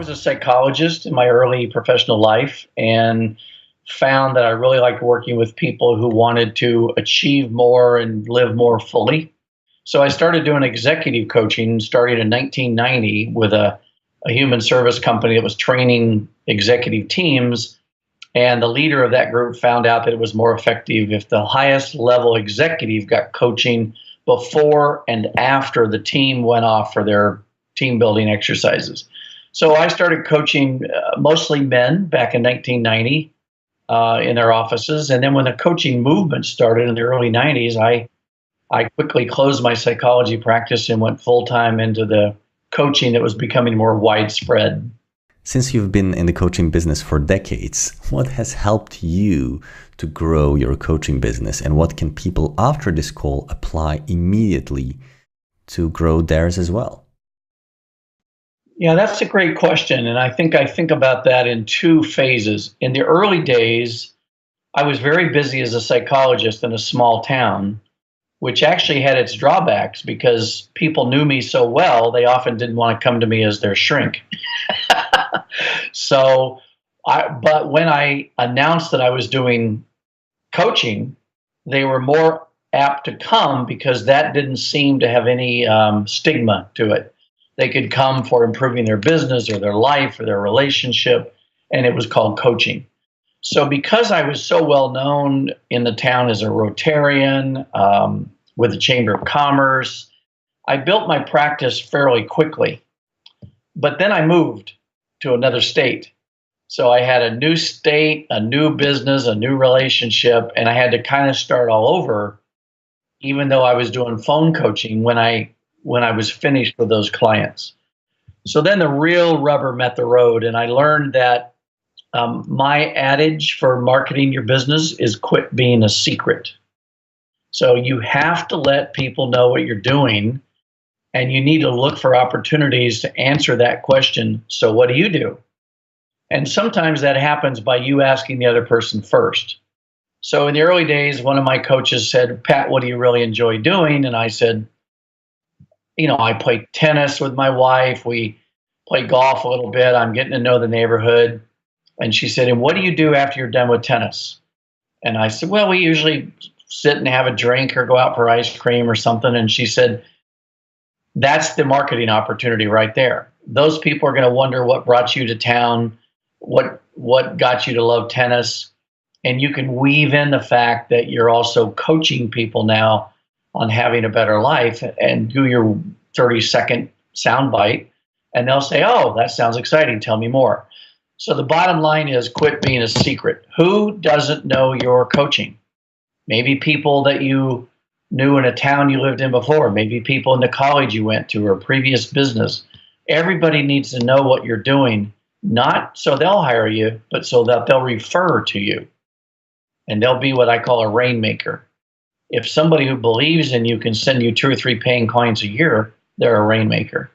was a psychologist in my early professional life and found that I really liked working with people who wanted to achieve more and live more fully. So I started doing executive coaching starting in 1990 with a human service company that was training executive teams. And the leader of that group found out that it was more effective if the highest level executive got coaching before and after the team went off for their team building exercises. So I started coaching mostly men back in 1990 in their offices. And then when the coaching movement started in the early 90s, I quickly closed my psychology practice and went full time into the coaching that was becoming more widespread. Since you've been in the coaching business for decades, what has helped you to grow your coaching business, and what can people after this call apply immediately to grow theirs as well? Yeah, that's a great question. And I think about that in two phases. In the early days, I was very busy as a psychologist in a small town, which actually had its drawbacks because people knew me so well, they often didn't want to come to me as their shrink. But when I announced that I was doing coaching, they were more apt to come because that didn't seem to have any stigma to it. They could come for improving their business or their life or their relationship, and it was called coaching. So because I was so well known in the town as a Rotarian with the Chamber of Commerce, I built my practice fairly quickly. But then I moved to another state. So I had a new state, a new business, a new relationship, and I had to kind of start all over, even though I was doing phone coaching when I was finished with those clients. So then the real rubber met the road, and I learned that my adage for marketing your business is quit being a secret. So you have to let people know what you're doing, and you need to look for opportunities to answer that question. So what do you do? And sometimes that happens by you asking the other person first. So in the early days, one of my coaches said, Pat, what do you really enjoy doing? And I said, I play tennis with my wife. We play golf a little bit. I'm getting to know the neighborhood. And she said, and what do you do after you're done with tennis? And I said, well, we usually sit and have a drink or go out for ice cream or something. And she said, that's the marketing opportunity right there. Those people are going to wonder what brought you to town, what got you to love tennis. And you can weave in the fact that you're also coaching people now on having a better life and do your 30-second soundbite. And they'll say, oh, that sounds exciting. Tell me more. So the bottom line is quit being a secret. Who doesn't know you're coaching? Maybe people that you knew in a town you lived in before, maybe people in the college you went to or previous business. Everybody needs to know what you're doing, not so they'll hire you, but so that they'll refer to you. And they'll be what I call a rainmaker. If somebody who believes in you can send you 2 or 3 paying clients a year, they're a rainmaker.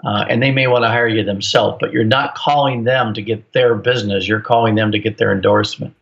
And they may want to hire you themselves, but you're not calling them to get their business. You're calling them to get their endorsement.